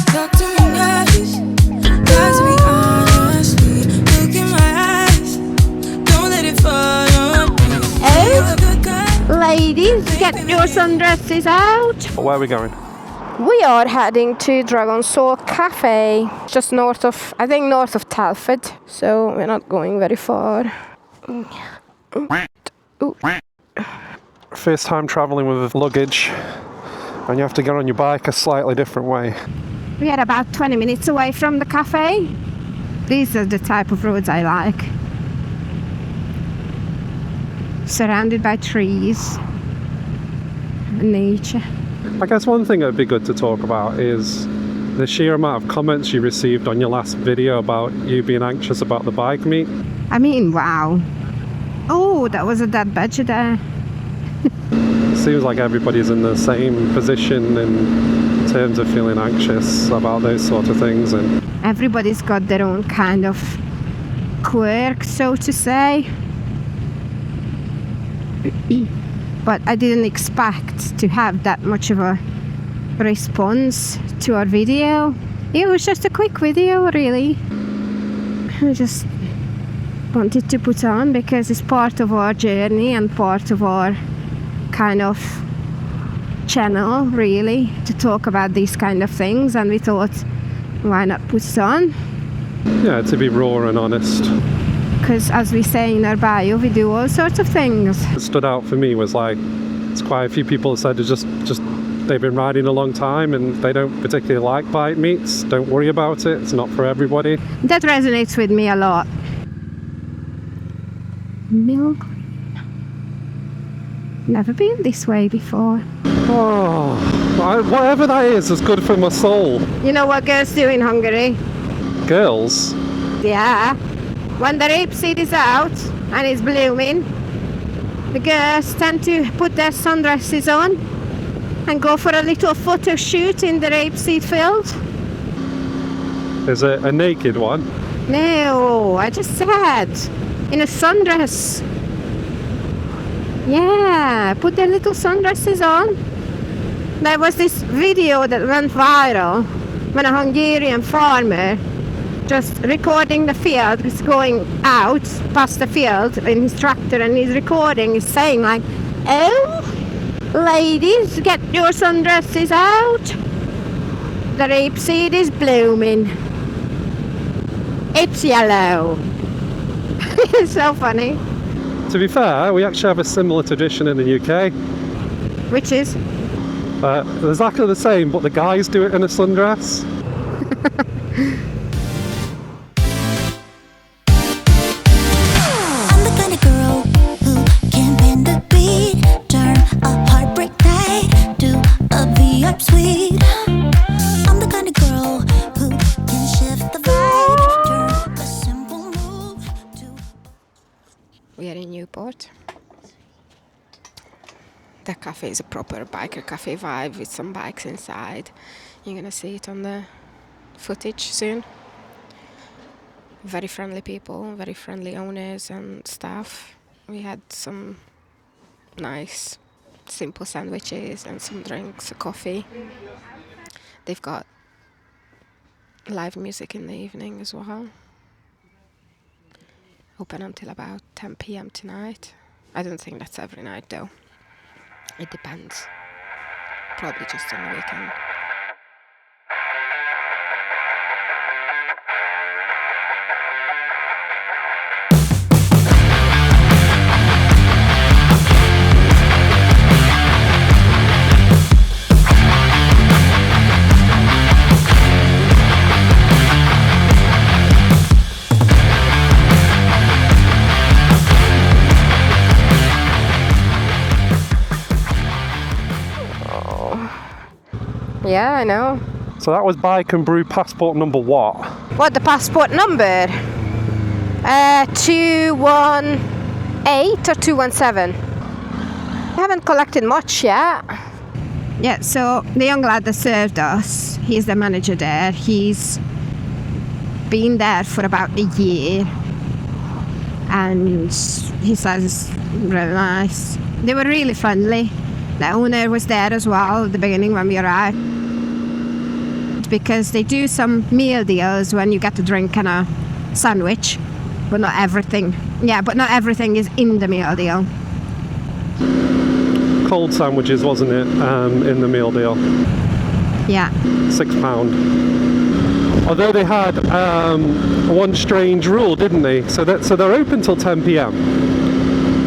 Talk to me nice, talk to me honestly. Look in my eyes, don't let it fall on me. Oh, ladies, get your sundresses out. Where are we going? We are heading to Dragon Soul Café, just north of Telford, so we're not going very far. Ooh. First time travelling with luggage, and you have to get on your bike a slightly different way. We are about 20 minutes away from the cafe. These are the type of roads I like. Surrounded by trees and nature. I guess one thing that would be good to talk about is the sheer amount of comments you received on your last video about you being anxious about the bike meet. I mean, wow. Oh, that was a dead badger there. Seems like everybody's in the same position in terms of feeling anxious about those sort of things, and everybody's got their own kind of quirk, so to say. But I didn't expect to have that much of a response to our video. It was just a quick video, really. I just wanted to put on because it's part of our journey and part of our kind of channel, really, to talk about these kind of things, and we thought, why not put it on? Yeah, to be raw and honest. Because as we say in our bio, we do all sorts of things. What stood out for me was like, it's quite a few people said it's just they've been riding a long time and they don't particularly like bike meets. Don't worry about it, it's not for everybody. That resonates with me a lot. Milk. Never been this way before. Oh, whatever that is good for my soul. You know what girls do in Hungary? Girls? Yeah. When the rapeseed is out and it's blooming, the girls tend to put their sundresses on and go for a little photo shoot in the rapeseed field. Is it a naked one? No, I just said in a sundress. Yeah, put their little sundresses on. There was this video that went viral when a Hungarian farmer just recording the field is going out past the field in his tractor, and he's recording, he's saying like, oh, ladies, get your sundresses out. The rapeseed is blooming. It's yellow. It's so funny. To be fair, we actually have a similar tradition in the UK. Which is? Exactly the same, but the guys do it in a sundress. I'm the kind of girl who can bend the beat, turn a heartbreak night to a VIP suite. I'm the kind of girl who can shift the vibe, turn a simple move to... We are in Newport. The cafe is a proper biker cafe vibe with some bikes inside. You're gonna see it on the footage soon. Very friendly people, very friendly owners and staff. We had some nice simple sandwiches and some drinks, a coffee. They've got live music in the evening as well. Open until about 10 p.m. tonight. I don't think that's every night though. It depends. Probably just on the weekend. Yeah, I know. So that was BikeAndBrew passport number what? What, the passport number? 218 or 217. I haven't collected much yet. Yeah, so the young lad that served us, he's the manager there. He's been there for about a year. And he says it's really nice. They were really friendly. The owner was there as well at the beginning when we arrived. because they do some meal deals when you get to drink and a sandwich, but not everything. Yeah, but not everything is in the meal deal. Cold sandwiches, wasn't it, in the meal deal? Yeah. £6. Although they had one strange rule, didn't they? So they're open till 10 p.m.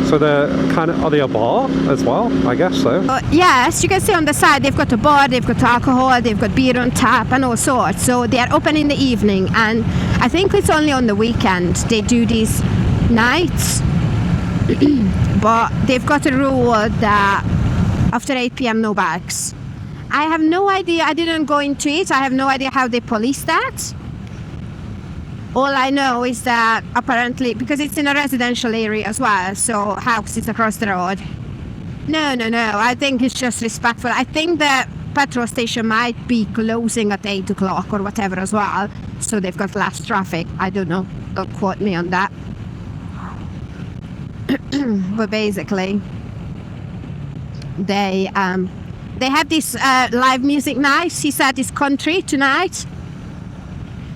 So they're are they a bar as well? I guess so. Yes, you can see on the side they've got a bar, they've got alcohol, they've got beer on tap and all sorts. So they are open in the evening, and I think it's only on the weekend they do these nights. But they've got a rule that after 8 p.m. no bikes. I have no idea. I didn't go into it. I have no idea how they police that. All I know is that apparently, because it's in a residential area as well, so houses across the road. No. I think it's just respectful. I think the petrol station might be closing at 8 o'clock or whatever as well, so they've got less traffic. I don't know. Don't quote me on that. But basically, they have this live music night. He said it's country tonight.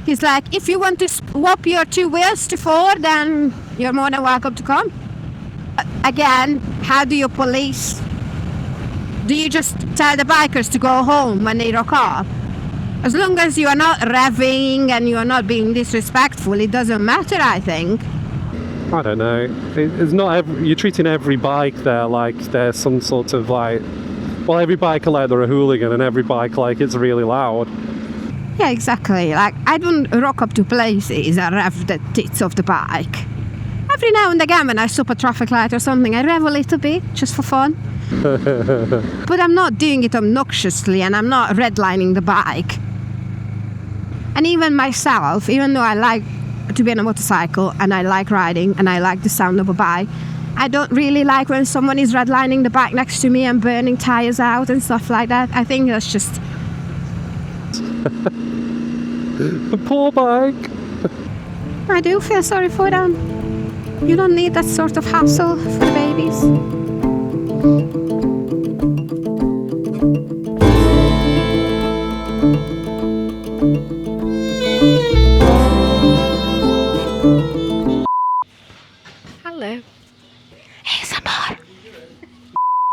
He's like, if you want to swap your 2 wheels to 4, then you're more than welcome to come. Again, how do you police? Do you just tell the bikers to go home when they rock up? As long as you are not revving and you are not being disrespectful, it doesn't matter, I think. I don't know. It's not you're treating every bike there like there's some sort of like, well, every biker like they're a hooligan, and every bike like it's really loud. Yeah, exactly. Like, I don't rock up to places and rev the tits of the bike. Every now and again when I stop a traffic light or something, I rev a little bit, just for fun. But I'm not doing it obnoxiously, and I'm not redlining the bike. And even myself, even though I like to be on a motorcycle and I like riding and I like the sound of a bike, I don't really like when someone is redlining the bike next to me and burning tires out and stuff like that. I think that's just... The poor bike. I do feel sorry for them. You don't need that sort of hassle for babies.